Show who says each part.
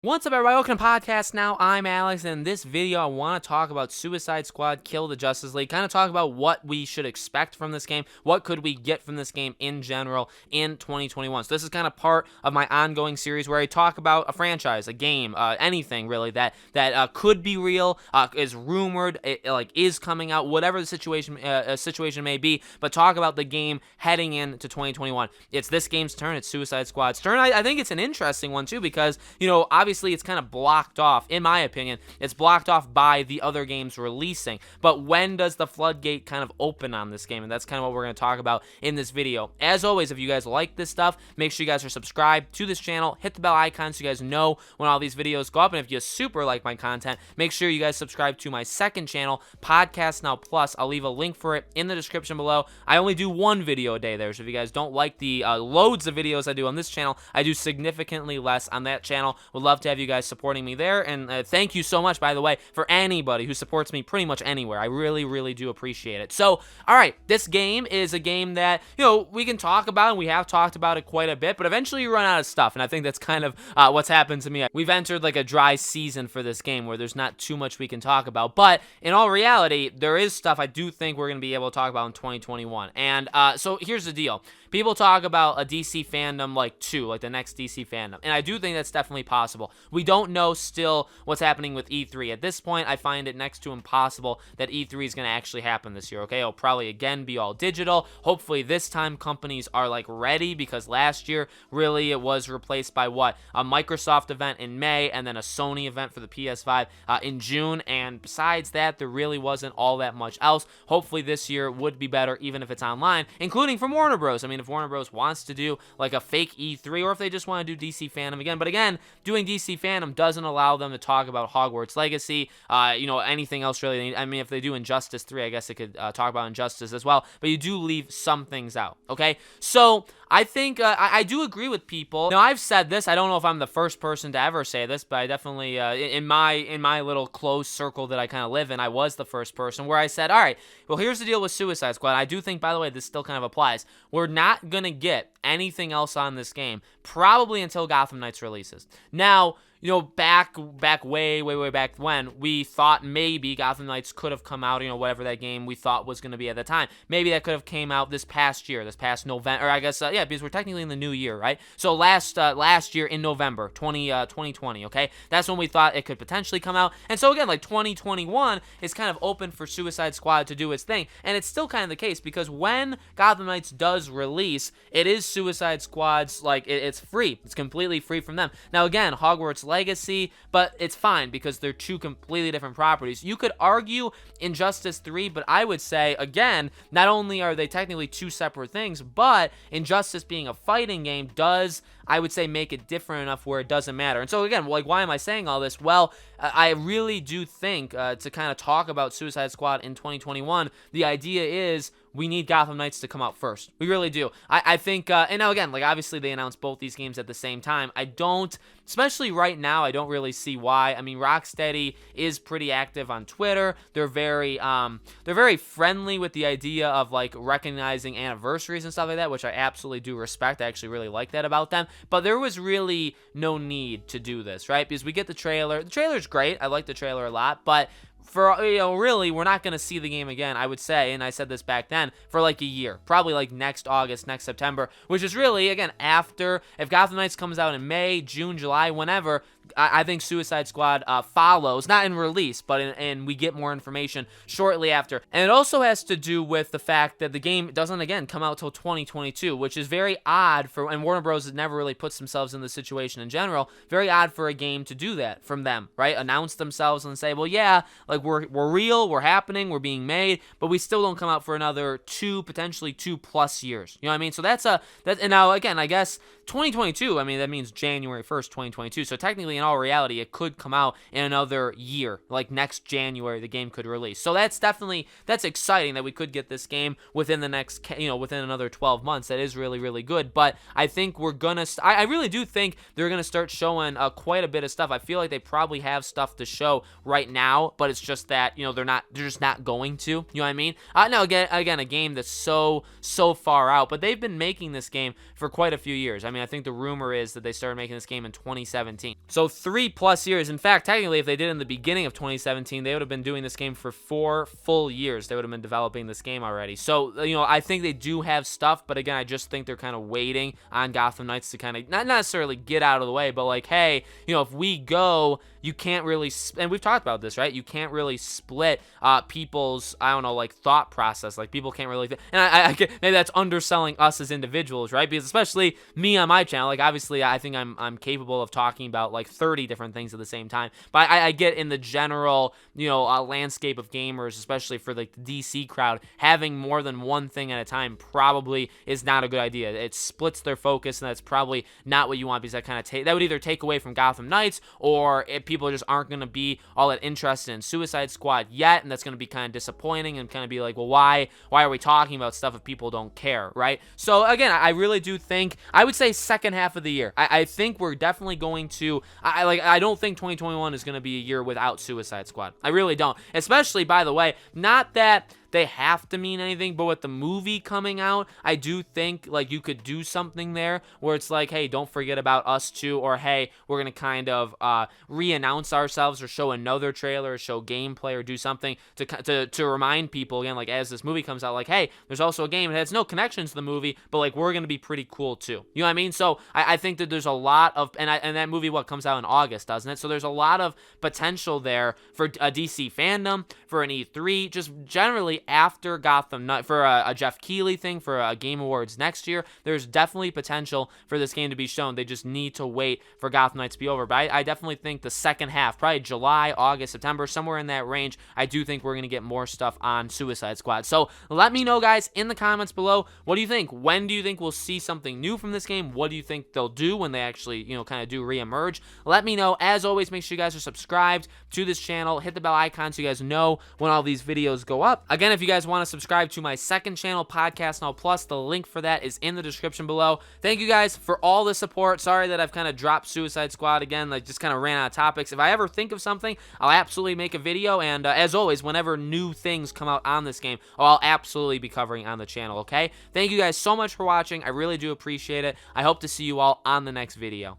Speaker 1: What's up, everybody? Welcome to Podcast Now. I'm Alex, and in this video, I want to talk about Suicide Squad Kill the Justice League, kind of talk about what we should expect from this game, what could we get from this game in general in 2021. So this is kind of part of my ongoing series where I talk about a franchise, a game, anything really that could be real, is rumored, is coming out, whatever the situation may be, but talk about the game heading into 2021. It's this game's turn. It's Suicide Squad's turn. I think it's an interesting one, too, because, obviously it's kind of blocked off, in my opinion, it's blocked off by the other games releasing. But when does the floodgate kind of open on this game? And that's kind of what we're going to talk about in this video. As always, if you guys like this stuff, make sure you guys are subscribed to this channel, hit the bell icon so you guys know when all these videos go up. And if you super like my content, make sure you guys subscribe to my second channel, Podcast Now Plus. I'll leave a link for it in the description below. I only do one video a day there, so if you guys don't like the loads of videos I do on this channel, I do significantly less on that channel. Would love to have you guys supporting me there, and thank you so much, by the way, for anybody who supports me pretty much anywhere. I really do appreciate it. So, all right, this game is a game that, we can talk about, and we have talked about it quite a bit, but eventually you run out of stuff, and I think that's kind of what's happened to me. We've entered like a dry season for this game where there's not too much we can talk about, but in all reality, there is stuff I do think we're going to be able to talk about in 2021, and so here's the deal. People talk about a DC fandom like the next DC fandom, and I do think that's definitely possible. We don't know still what's happening with E3. At this point, I find it next to impossible that E3 is going to actually happen this year, okay? It'll probably, again, be all digital. Hopefully, this time, companies are, ready, because last year, really, it was replaced by, a Microsoft event in May, and then a Sony event for the PS5 in June, and besides that, there really wasn't all that much else. Hopefully, this year would be better, even if it's online, including from Warner Bros. I mean, if Warner Bros. Wants to do, a fake E3, or if they just want to do DC fandom again, but again, doing DC fandom doesn't allow them to talk about Hogwarts Legacy, anything else really. I mean, if they do Injustice 3, I guess they could talk about Injustice as well, but you do leave some things out, okay? So, I think, I do agree with people. Now, I've said this, I don't know if I'm the first person to ever say this, but I definitely, in my little close circle that I kind of live in, I was the first person where I said, all right, well, here's the deal with Suicide Squad. I do think, by the way, this still kind of applies. We're not going to get anything else on this game, probably until Gotham Knights releases. Now, back way back when, we thought maybe Gotham Knights could have come out, whatever that game we thought was going to be at the time. Maybe that could have came out this past November, or I guess, because we're technically in the new year, right? So last year in November, 2020, okay? That's when we thought it could potentially come out. And so again, 2021 is kind of open for Suicide Squad to do its thing. And it's still kind of the case, because when Gotham Knights does release, it is Suicide Squad's, it's free. It's completely free from them. Now again, Hogwarts Legacy, but it's fine because they're two completely different properties. You could argue Injustice 3, but I would say, again, not only are they technically two separate things, but Injustice being a fighting game does, I would say, make it different enough where it doesn't matter. And so again, why am I saying all this? Well, I really do think, to kind of talk about Suicide Squad in 2021, the idea is we need Gotham Knights to come out first. We really do. I think, and now again, obviously they announced both these games at the same time. I don't, especially right now, I don't really see why. I mean, Rocksteady is pretty active on Twitter. They're very friendly with the idea of, recognizing anniversaries and stuff like that, which I absolutely do respect. I actually really like that about them. But there was really no need to do this, right? Because we get the trailer. The trailer's great. I like the trailer a lot, but for, really, we're not going to see the game again, I would say, and I said this back then, for a year. Probably next August, next September, which is really, again, after, if Gotham Knights comes out in May, June, July, whenever, I think Suicide Squad follows, not in release, but and we get more information shortly after. And it also has to do with the fact that the game doesn't, again, come out till 2022, which is very odd and Warner Bros. Never really puts themselves in this situation in general. Very odd for a game to do that from them, right? Announce themselves and say, well, yeah, we're real, we're happening, we're being made, but we still don't come out for another potentially 2+ years. You know what I mean? So and now, again, I guess 2022, I mean, that means January 1st, 2022. So technically, in all reality, it could come out in another year, next January, the game could release. So that's exciting that we could get this game within the next, within another 12 months. That is really good. But I think we're gonna, I really do think they're gonna start showing quite a bit of stuff. I feel like they probably have stuff to show right now, but it's just that, they're just not going to, you know what I mean? Now again, a game that's so far out, but they've been making this game for quite a few years. I mean, mean, I think the rumor is that they started making this game in 2017. So 3+ years. In fact, technically, if they did in the beginning of 2017, they would have been doing this game for 4 full years. They would have been developing this game already. So, you know, I think they do have stuff, but again, I just think they're kind of waiting on Gotham Knights to kind of, not necessarily get out of the way, but like, hey, you know, if we go, you can't really, and we've talked about this, right? You can't really split people's, I don't know, like thought process. Like people can't really, and I maybe that's underselling us as individuals, right? Because especially me on my channel, like obviously I think I'm capable of talking about like 30 different things at the same time. But I get in the general, you know, landscape of gamers, especially for like the DC crowd, having more than one thing at a time probably is not a good idea. It splits their focus, and that's probably not what you want, because that would either take away from Gotham Knights, or people just aren't going to be all that interested in Suicide Squad yet, and that's going to be kind of disappointing and kind of be like, well, why are we talking about stuff if people don't care, right? So again, I really do think, I would say second half of the year. I think we're definitely going to, I don't think 2021 is going to be a year without Suicide Squad. I really don't. Especially, by the way, not that they have to mean anything, but with the movie coming out, I do think like you could do something there where it's like, hey, don't forget about us too, or hey, we're gonna kind of re-announce ourselves, or show another trailer, or show gameplay, or do something to remind people again, like as this movie comes out, like, hey, there's also a game. It has no connection to the movie, but like we're gonna be pretty cool too. You know what I mean? So I think that there's a lot of, and that movie comes out in August, doesn't it? So there's a lot of potential there for a DC fandom, for an E3, just generally after Gotham Knight, for a Jeff Keighley thing, for a Game Awards next year. There's definitely potential for this game to be shown. They just need to wait for Gotham Knights to be over. But I definitely think the second half, probably July, August, September, somewhere in that range, I do think we're going to get more stuff on Suicide Squad. So let me know, guys, in the comments below, what do you think? When do you think we'll see something new from this game? What do you think they'll do when they actually, you know, kind of do reemerge? Let me know. As always, make sure you guys are subscribed to this channel. Hit the bell icon so you guys know when all these videos go up. Again, if you guys want to subscribe to my second channel, Podcast Now Plus, the link for that is in the description below. Thank you guys for all the support. Sorry that I've kind of dropped Suicide Squad again, like just kind of ran out of topics. If I ever think of something, I'll absolutely make a video, and as always, whenever new things come out on this game, I'll absolutely be covering on the channel, okay? Thank you guys so much for watching. I really do appreciate it. I hope to see you all on the next video.